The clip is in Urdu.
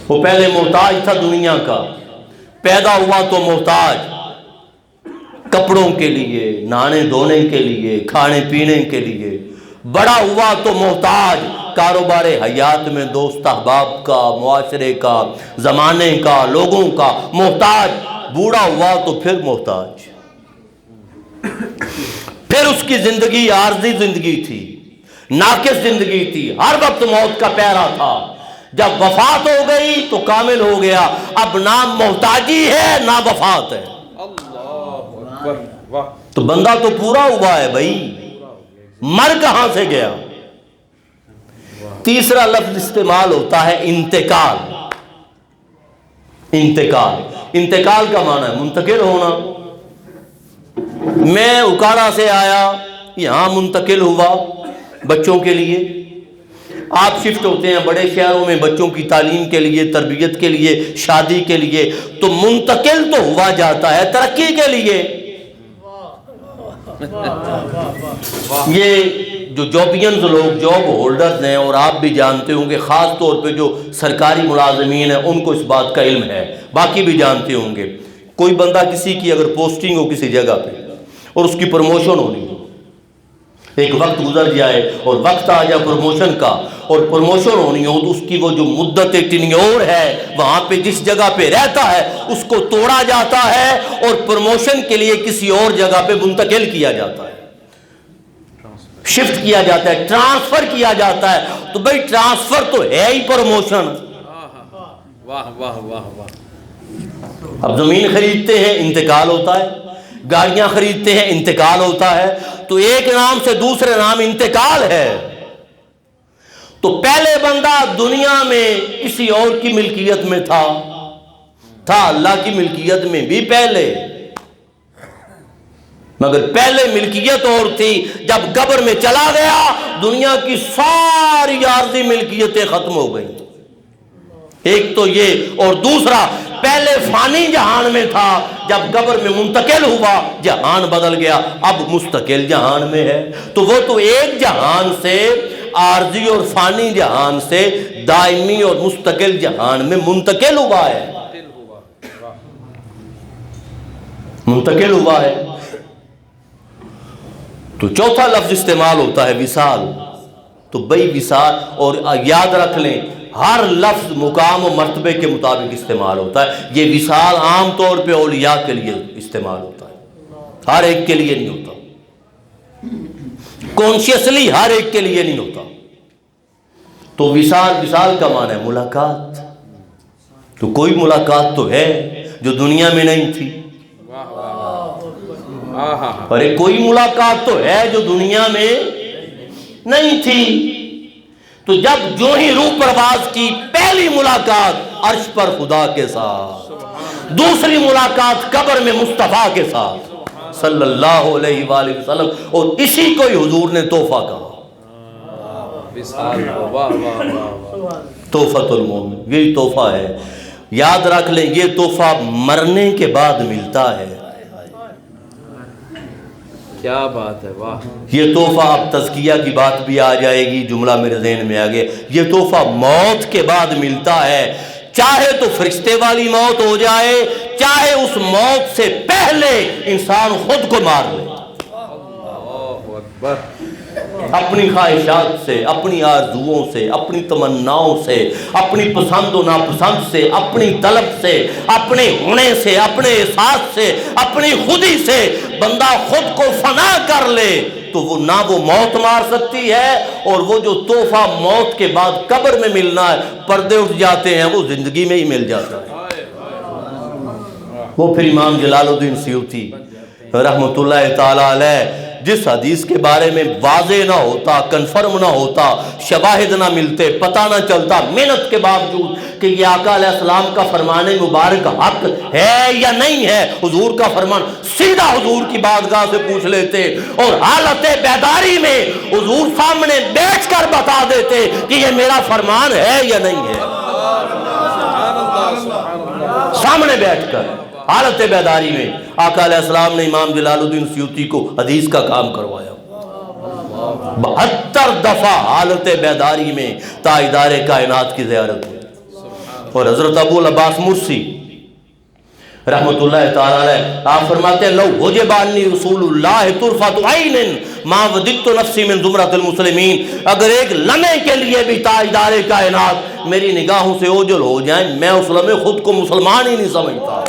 وہ پہلے محتاج تھا دنیا کا، پیدا ہوا تو محتاج کپڑوں کے لیے، نہانے دھونے کے لیے، کھانے پینے کے لیے، بڑا ہوا تو محتاج کاروبار حیات میں دوست احباب کا، معاشرے کا، زمانے کا، لوگوں کا محتاج، بوڑھا ہوا تو پھر محتاج۔ پھر اس کی زندگی عارضی زندگی تھی، ناقص زندگی تھی، ہر وقت موت کا پیرا تھا۔ جب وفات ہو گئی تو کامل ہو گیا، اب نہ محتاجی ہے نہ وفات ہے۔ تو بندہ تو پورا ہوا ہے بھائی، مر کہاں سے گیا؟ تیسرا لفظ استعمال ہوتا ہے انتقال۔ انتقال، انتقال کا معنی ہے منتقل ہونا۔ میں اکاڑا سے آیا، یہاں منتقل ہوا بچوں کے لیے۔ آپ شفٹ ہوتے ہیں بڑے شہروں میں بچوں کی تعلیم کے لیے، تربیت کے لیے، شادی کے لیے، تو منتقل تو ہوا جاتا ہے ترقی کے لیے۔ یہ جو جابینز لوگ، جاب ہولڈرز ہیں، اور آپ بھی جانتے ہوں گے، خاص طور پہ جو سرکاری ملازمین ہیں ان کو اس بات کا علم ہے، باقی بھی جانتے ہوں گے۔ کوئی بندہ کسی کی اگر پوسٹنگ ہو کسی جگہ پہ اور اس کی پروموشن ہونی ہو، ایک وقت گزر جائے اور وقت آ جائے پروموشن کا، اور پروموشن ہونی ہو تو اس کی وہ جو مدت ٹینیور ہے وہاں پہ جس جگہ پہ رہتا ہے اس کو توڑا جاتا ہے اور پروموشن کے لیے کسی اور جگہ پہ منتقل کیا جاتا ہے، شفٹ کیا جاتا ہے، ٹرانسفر کیا جاتا ہے۔ تو بھئی ٹرانسفر تو ہے ہی پروموشن۔ واہ واہ واہ واہ۔ اب زمین خریدتے ہیں انتقال ہوتا ہے، گاڑیاں خریدتے ہیں انتقال ہوتا ہے، تو ایک نام سے دوسرے نام انتقال ہے۔ تو پہلے بندہ دنیا میں کسی اور کی ملکیت میں تھا اللہ کی ملکیت میں بھی پہلے، مگر پہلے ملکیت اور تھی، جب قبر میں چلا گیا دنیا کی ساری عارضی ملکیتیں ختم ہو گئیں۔ ایک تو یہ، اور دوسرا پہلے فانی جہان میں تھا، جب قبر میں منتقل ہوا جہان بدل گیا، اب مستقل جہان میں ہے۔ تو وہ تو ایک جہان سے، عارضی اور فانی جہان سے دائمی اور مستقل جہان میں منتقل ہوا ہے، منتقل ہوا ہے۔ تو چوتھا لفظ استعمال ہوتا ہے وصال۔ تو بھئی وصال، اور یاد رکھ لیں ہر لفظ مقام و مرتبے کے مطابق استعمال ہوتا ہے۔ یہ وصال عام طور پہ اولیاء کے لیے استعمال ہوتا ہے، ہر ایک کے لیے نہیں ہوتا، کانشیسلی ہر ایک کے لیے نہیں ہوتا۔ تو وصال کا معنی ہے ملاقات۔ تو کوئی ملاقات تو ہے جو دنیا میں نہیں تھی، اور ایک کوئی ملاقات تو ہے جو دنیا میں نہیں تھی۔ تو جب جو ہی روح پرواز کی، پہلی ملاقات عرش پر خدا کے ساتھ، دوسری ملاقات قبر میں مصطفیٰ کے ساتھ صلی اللہ علیہ وآلہ وسلم، اور اسی کو ہی حضور نے تحفہ کہا، تحفۃ المومن۔ یہی تحفہ ہے، یاد رکھ لیں یہ تحفہ مرنے کے بعد ملتا ہے۔ کیا بات ہے، واہ۔ یہ تحفہ، اب تزکیہ کی بات بھی آ جائے گی، جملہ میرے ذہن میں آگے، یہ تحفہ موت کے بعد ملتا ہے، چاہے تو فرشتے والی موت ہو جائے، چاہے اس موت سے پہلے انسان خود کو مار لے، اپنی خواہشات سے، اپنی آرزوؤں سے، اپنی تمناؤں سے، اپنی پسند و ناپسند سے، اپنی طلب سے، اپنے ہونے سے، اپنے احساس سے، اپنی خودی سے بندہ خود کو فنا کر لے، تو وہ نہ وہ موت مار سکتی ہے، اور وہ جو تحفہ موت کے بعد قبر میں ملنا ہے، پردے اٹھ جاتے ہیں، وہ زندگی میں ہی مل جاتا ہے۔ وہ پھر امام جلال الدین سیوطی رحمۃ اللہ تعالی علیہ جس حدیث کے بارے میں واضح نہ ہوتا، کنفرم نہ ہوتا، شواہد نہ ملتے، پتہ نہ چلتا، محنت کے باوجود کہ یہ آقا علیہ السلام کا فرمان مبارک حق ہے یا نہیں ہے، حضور کا فرمان سیدھا حضور کی بارگاہ سے پوچھ لیتے، اور حالت بیداری میں حضور سامنے بیٹھ کر بتا دیتے کہ یہ میرا فرمان ہے یا نہیں ہے، سامنے بیٹھ کر حالت بیداری میں آقا علیہ السلام نے امام جلال الدین سیوطی کو حدیث کا کام کروایا، 72 دفعہ حالت بیداری میں تاجدار کائنات کی زیارت ہوئی، اور حضرت ابو العباس مرسی رحمت اللہ تعالیٰ علیہ آپ فرماتے ہیں لو وجب عنی رسول اللہ طرفۃ عین ما وددت نفسی من زمرۃ المسلمین، اگر ایک لمحے کے لیے بھی تاجدار کائنات میری نگاہوں سے اوجھل ہو جائیں میں اس لمحے خود کو مسلمان ہی نہیں سمجھتا۔